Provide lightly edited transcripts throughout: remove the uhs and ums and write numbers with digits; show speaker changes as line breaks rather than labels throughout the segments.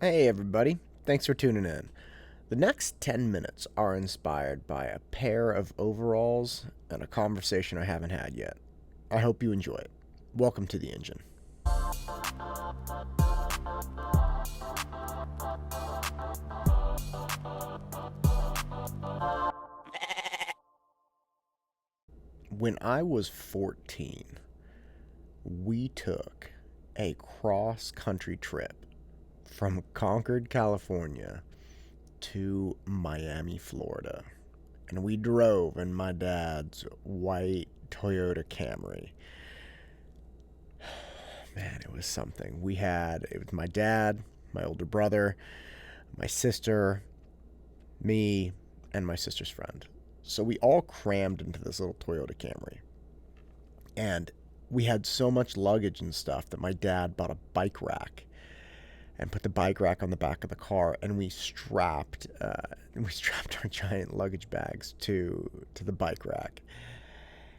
Hey everybody, thanks for tuning in. The next 10 minutes are inspired by a pair of overalls and a conversation I haven't had yet. I hope you enjoy it. Welcome to the engine. When I was 14, we took a cross country trip from Concord, California to Miami, Florida. And we drove in my dad's white Toyota Camry. Man, it was something. It was my dad, my older brother, my sister, me, and my sister's friend. So we all crammed into this little Toyota Camry. And we had so much luggage and stuff that my dad bought a bike rack and put the bike rack on the back of the car, and we strapped our giant luggage bags to the bike rack.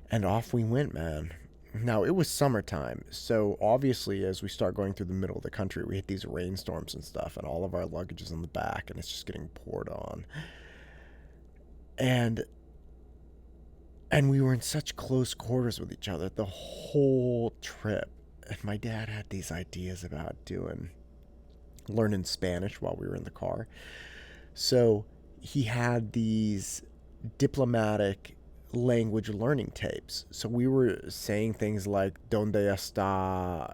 And off we went, man. Now, it was summertime, so obviously, as we start going through the middle of the country, we hit these rainstorms and stuff, and all of our luggage is in the back, and it's just getting poured on. And and we were in such close quarters with each other the whole trip. And my dad had these ideas about learning Spanish while we were in the car. So he had these diplomatic language learning tapes. So we were saying things like "Donde está,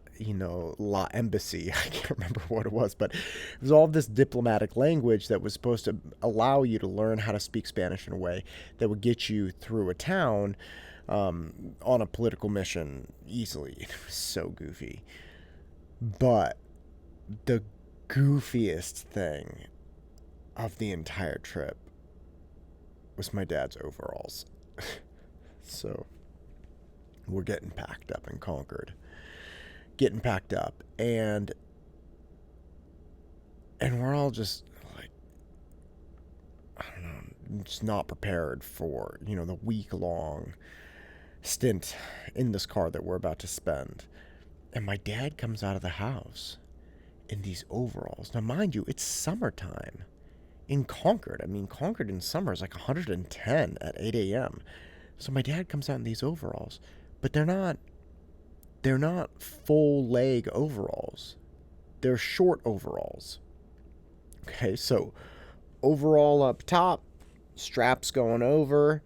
la embassy?" I can't remember what it was, but it was all this diplomatic language that was supposed to allow you to learn how to speak Spanish in a way that would get you through a town on a political mission easily. It was so goofy. But the goofiest thing of the entire trip was my dad's overalls. So we're getting packed up in Concord, getting packed up, and we're all just like, I don't know, just not prepared for the week long stint in this car that we're about to spend. And my dad comes out of the house in these overalls. Now, mind you, it's summertime in Concord. I mean, Concord in summer is like 110 at 8 a.m. So my dad comes out in these overalls, but they're not full leg overalls. They're short overalls. Okay, so overall up top, straps going over,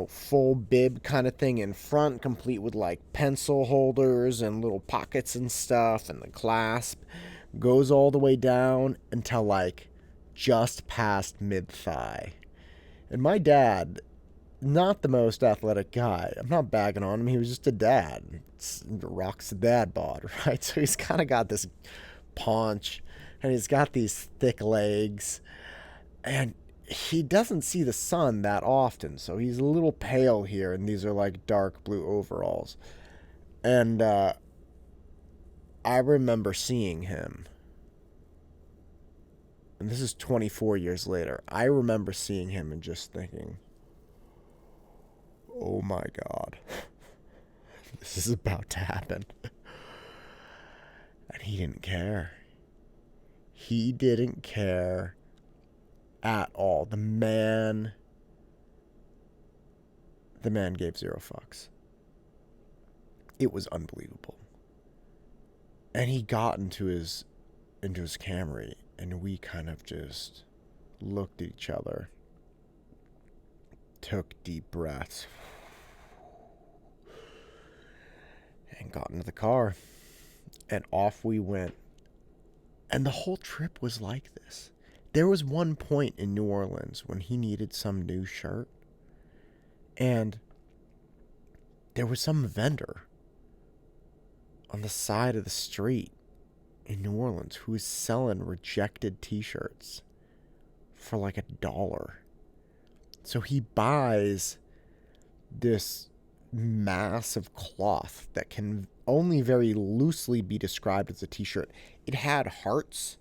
full bib kind of thing in front, complete with like pencil holders and little pockets and stuff, and the clasp goes all the way down until like just past mid thigh. And my dad, not the most athletic guy. I'm not bagging on him. He was just a dad. Rocks the dad bod, right? So he's kind of got this paunch, and he's got these thick legs, and he doesn't see the sun that often, so he's a little pale here, and these are like dark blue overalls. And I remember seeing him, and this is 24 years later. I remember seeing him and just thinking, oh my God, this is about to happen. And he didn't care. He didn't care at all. The man gave zero fucks. It was unbelievable. And he got into his Camry, and we kind of just looked at each other, took deep breaths, and got into the car. And off we went. And the whole trip was like this. There was one point in New Orleans when he needed some new shirt, and there was some vendor on the side of the street in New Orleans who was selling rejected t-shirts for like $1. So he buys this mass of cloth that can only very loosely be described as a t-shirt. It had hearts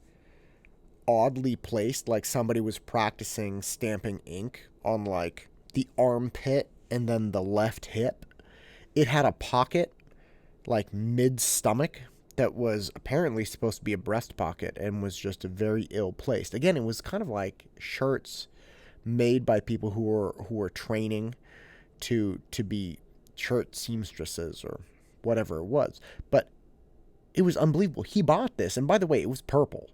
oddly placed, like somebody was practicing stamping ink on like the armpit and then the left hip. It had a pocket like mid stomach that was apparently supposed to be a breast pocket and was just very ill placed. Again, it was kind of like shirts made by people who were training to be shirt seamstresses or whatever it was. But it was unbelievable. He bought this, and by the way, it was purple.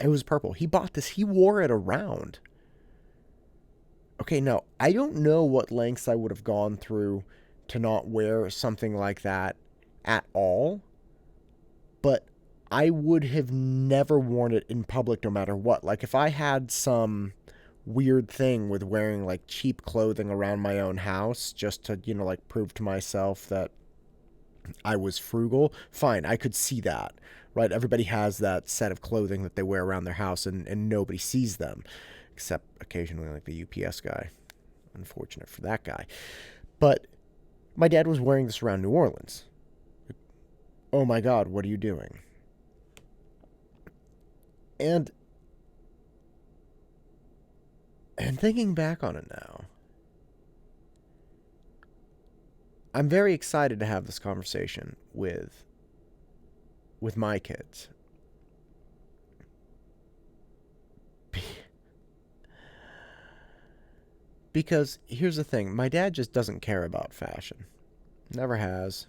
It was purple. He bought this. He wore it around. Okay, now, I don't know what lengths I would have gone through to not wear something like that at all, but I would have never worn it in public no matter what. Like, if I had some weird thing with wearing, like, cheap clothing around my own house just to, like, prove to myself that I was frugal, fine, I could see that, right? Everybody has that set of clothing that they wear around their house, and nobody sees them, except occasionally, like, the UPS guy. Unfortunate for that guy. But my dad was wearing this around New Orleans. Oh my God, what are you doing? And thinking back on it now, I'm very excited to have this conversation with my kids. Because here's the thing, my dad just doesn't care about fashion. Never has,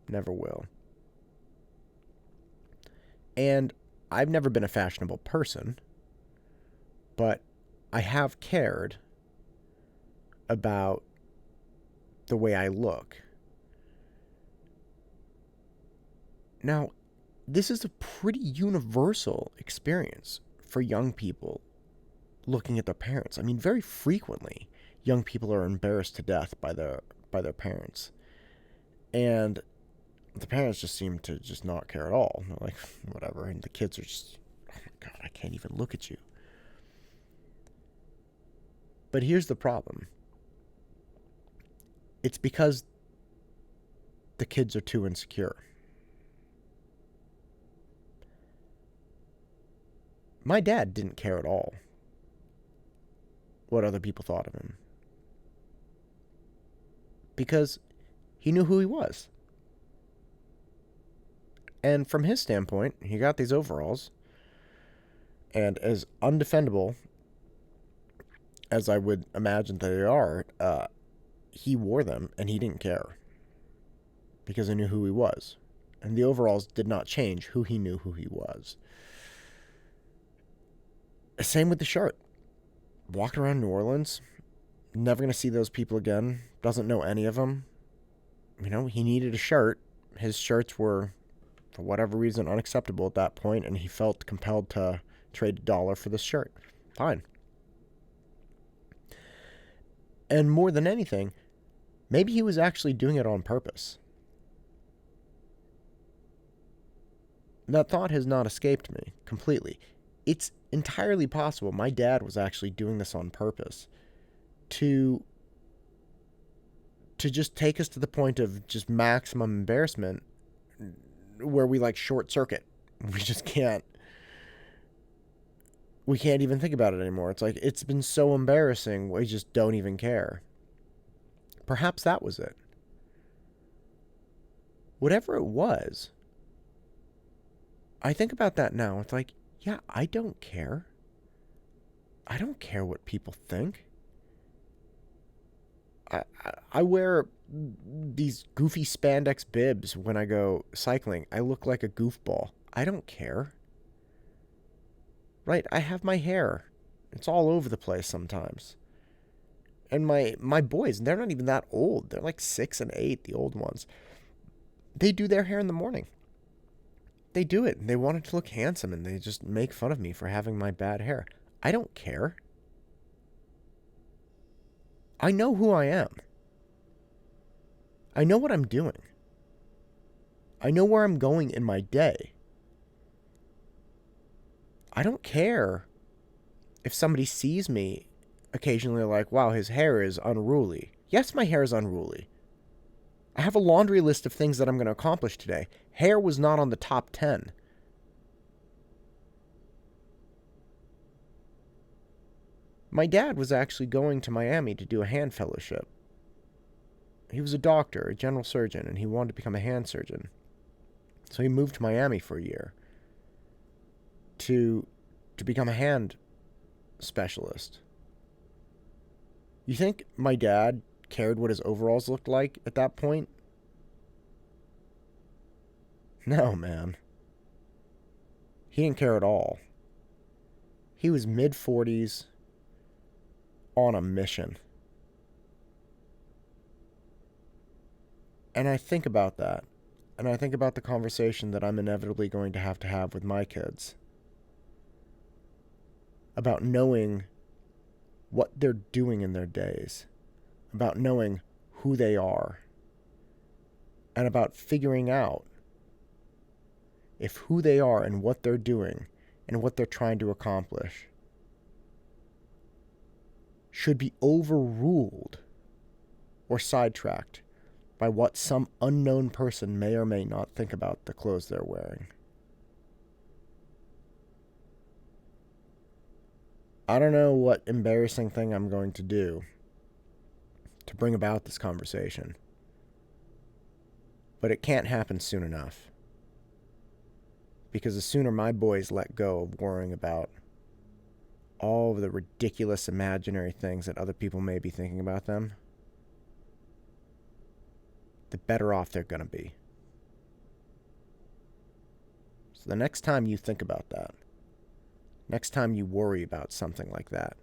never will. And I've never been a fashionable person, but I have cared about the way I look. Now, this is a pretty universal experience for young people looking at their parents. I mean, very frequently, young people are embarrassed to death by their parents. And the parents just seem to just not care at all. They're like, whatever. And the kids are just, oh my God, I can't even look at you. But here's the problem. It's because the kids are too insecure. My dad didn't care at all what other people thought of him, because he knew who he was. And from his standpoint, he got these overalls, and as undefendable as I would imagine they are, he wore them, and he didn't care, because he knew who he was. And the overalls did not change who he knew who he was. Same with the shirt. Walking around New Orleans, never going to see those people again, doesn't know any of them. He needed a shirt. His shirts were, for whatever reason, unacceptable at that point, and he felt compelled to trade $1 for this shirt. Fine. And more than anything, maybe he was actually doing it on purpose. That thought has not escaped me completely. It's entirely possible my dad was actually doing this on purpose to just take us to the point of just maximum embarrassment, where we like short circuit. We just can't even think about it anymore. It's like, it's been so embarrassing, we just don't even care. Perhaps that was it. Whatever it was, I think about that now. It's like, yeah, I don't care. I don't care what people think. I wear these goofy spandex bibs when I go cycling. I look like a goofball. I don't care. Right? I have my hair. It's all over the place sometimes. And my boys, they're not even that old. They're like 6 and 8, the old ones. They do their hair in the morning. They do it, and they want it to look handsome, and they just make fun of me for having my bad hair. I don't care. I know who I am. I know what I'm doing. I know where I'm going in my day. I don't care if somebody sees me occasionally like, wow, his hair is unruly. Yes, my hair is unruly. I have a laundry list of things that I'm going to accomplish today. Hair was not on the top 10. My dad was actually going to Miami to do a hand fellowship. He was a doctor, a general surgeon, and he wanted to become a hand surgeon. So he moved to Miami for a year to become a hand specialist. You think my dad cared what his overalls looked like at that point? No, man. He didn't care at all. He was mid 40s on a mission. And I think about that. And I think about the conversation that I'm inevitably going to have with my kids about knowing what they're doing in their days, about knowing who they are, and about figuring out if who they are and what they're doing and what they're trying to accomplish should be overruled or sidetracked by what some unknown person may or may not think about the clothes they're wearing. I don't know what embarrassing thing I'm going to do to bring about this conversation, but it can't happen soon enough. Because the sooner my boys let go of worrying about all of the ridiculous imaginary things that other people may be thinking about them, the better off they're going to be. So the next time you think about that, next time you worry about something like that,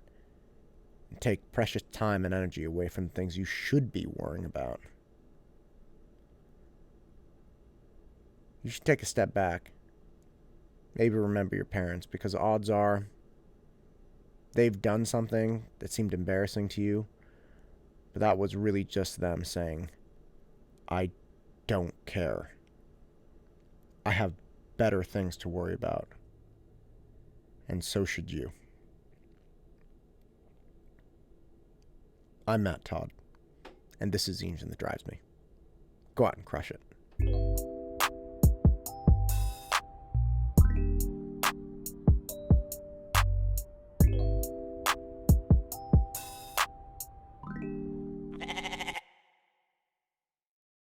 and take precious time and energy away from the things you should be worrying about, you should take a step back. Maybe remember your parents, because odds are they've done something that seemed embarrassing to you, but that was really just them saying, I don't care. I have better things to worry about. And so should you. I'm Matt Todd, and this is the engine that drives me. Go out and crush it.